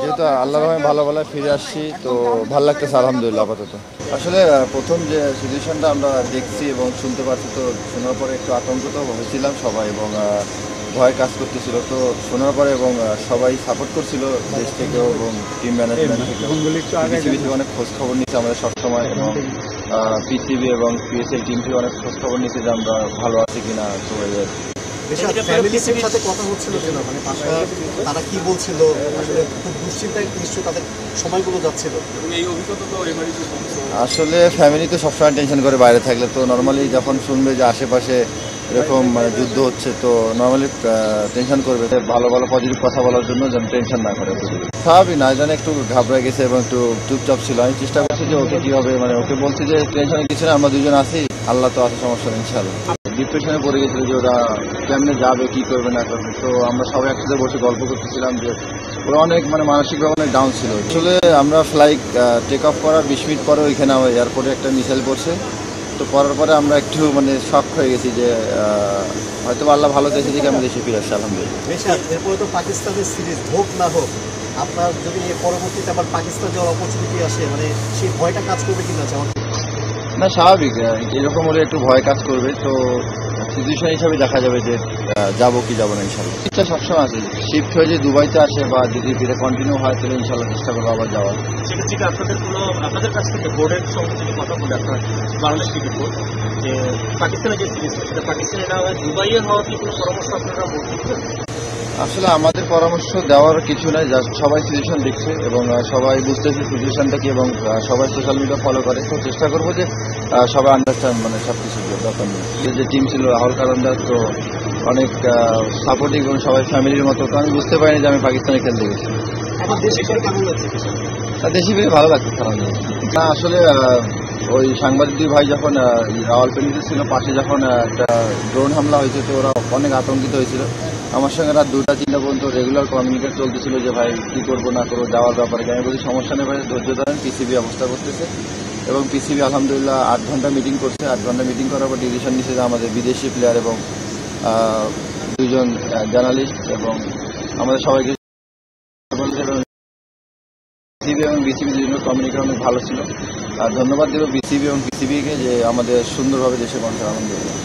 যেহেতু আল্লাহর রহমতে ভালো ভালো ফিরে আসছি, তো ভালো লাগতেছে আলহামদুলিল্লাহ আপাতত। আসলে প্রথম যে সিচুয়েশনটা আমরা দেখছি এবং শুনতে পাচ্ছি, তো শোনার পরে একটু আতঙ্কিত হয়েছিলাম সবাই এবং ভয় কাজ করতেছিল। তো শোনার পরে এবং সবাই সাপোর্ট করছিল দেশ থেকেও এবং টিম ম্যানেজমেন্ট থেকেও। বিসিবি থেকে অনেক খোঁজ খবর নিচ্ছে আমাদের সবসময় এবং পিসিবি এবং পিএসএল টিম থেকে অনেক খোঁজ খবর নিচ্ছে যে আমরা ভালো আছি কিনা। তো ফ্যামিলির সাথে কথা হচ্ছিল যে না, মানে তারা কি বলছিল, আসলে খুব দুশ্চিন্তায় নিশ্চয়ই তাদের সময়গুলো যাচ্ছিল। এই অভিজ্ঞতা তো আসলে ফ্যামিলি তো সবসময় টেনশন করে বাইরে থাকলে, তো নর্মালি যখন শুনবে যে আশেপাশে এরকম মানে যুদ্ধ হচ্ছে, তো নর্মালি টেনশন করবে। ভালো ভালো পজিটিভ কথা বলার জন্য যেন টেনশন না করে। স্বাভাবিক না, জানে একটু ঘাবড়ে গেছে এবং একটু চুপচাপ ছিল। আমি চেষ্টা করছি যে ওকে কীভাবে, মানে ওকে বলছি যে টেনশনের কিছু না, আমরা দুজন আছি, আল্লাহ তো আছে, সমস্যা নেই ইনশাআল্লাহ। ডিপ্রেশনে পড়ে গেছিল যে ওরা কেমনে যাবে, কী করবে না করবে। তো আমরা সবাই একসাথে বসে গল্প করতেছিলাম যে ওরা অনেক মানে মানসিকভাবে অনেক ডাউন ছিল। আসলে আমরা ফ্লাইট টেক অফ করার 20 মিনিট পরে ওইখানে এয়ারপোর্টে একটা মিসাইল পড়ছে। তো পড়ার পরে আমরা একটু মানে শক হয়ে গেছি যে হয়তো আল্লাহ ভালো চেয়েছে যে আমি দেশে ফিরে আসছি আলহামদুলিল্লাহ। এরপরে তো পাকিস্তানের সিরিজ হোক না হোক, আপনার যদি এর পরবর্তীতে আবার পাকিস্তান যাওয়ার অপরচুনিটি আসে, মানে সেই ভয়টা কাজ করবে কিনা? না, স্বাভাবিক, এরকম হলে একটু ভয় কাজ করবে। তো সিচুয়েশন হিসাবে দেখা যাবে যে যাবো কি যাবো না। ইনশাল্লাহ ইচ্ছা সবসময় আছে, শিফট হয়ে যে দুবাইতে আসে বা যদি ফিরে কন্টিনিউ হয় তাহলে ইনশাল্লাহ চেষ্টা করবো আবার যাওয়ার। সেক্ষেত্রে আপনাদের কাছ থেকে বোর্ডের সঙ্গে যদি কথা বলে আপনার বাংলাদেশ ক্রিকেট বোর্ড, যে পাকিস্তানের যে সিরিজ সেটা পাকিস্তানে না হয় দুবাইয়ে হওয়ার কি কোনো পরামর্শ আপনারা বলতে পারেন? আসলে আমাদের পরামর্শ দেওয়ার কিছু নাই, জাস্ট সবাই সিচুয়েশন দেখছে এবং সবাই বুঝতেছে সিচুয়েশনটা কি এবং সবাই সোশ্যাল মিডিয়া ফলো করে। তো চেষ্টা করবো যে সবাই আন্ডারস্ট্যান্ড মানে সব কিছু ব্যাপার নিয়ে। যে টিম ছিল রাহুল কালান্দার, তো অনেক সাপোর্টিভ এবং সবাই ফ্যামিলির মতো। তো আমি বুঝতে পারিনি যে আমি পাকিস্তানে খেলতে গেছি। দেশে ফিরে ভালো লাগছে খেলা নিয়ে। না আসলে ওই সাংবাদিক দুই ভাই যখন রাওয়ালপিন্ডিতে ছিল, পাশে যখন একটা ড্রোন হামলা হয়েছে, তো ওরা অনেক আতঙ্কিত হয়েছিল। আমার সঙ্গে রাত 2টা-3টা পর্যন্ত রেগুলার কমিউনিকেট চলতেছিল যে ভাই কী করবো না করবো যাওয়ার ব্যাপারে। আমি বলি সমস্যা নেই ভাই, ধৈর্য ধরেন, পিসিবি ব্যবস্থা করতেছে। এবং পিসিবি আলহামদুলিল্লাহ 8 ঘন্টা মিটিং করছে। 8 ঘন্টা মিটিং করার পর ডিসিশন নিচ্ছে যে আমাদের বিদেশি প্লেয়ার এবং 2জন জার্নালিস্ট এবং আমাদের সবাইকে পিসিবি এবং বিসিবি দুজনের কমিউনিকেট অনেক ভালো ছিল। আর ধন্যবাদ দেব বিসিবি এবং পিসিবিকে যে আমাদের সুন্দরভাবে দেশে পৌঁছানো আলহামদুলিল্লাহ।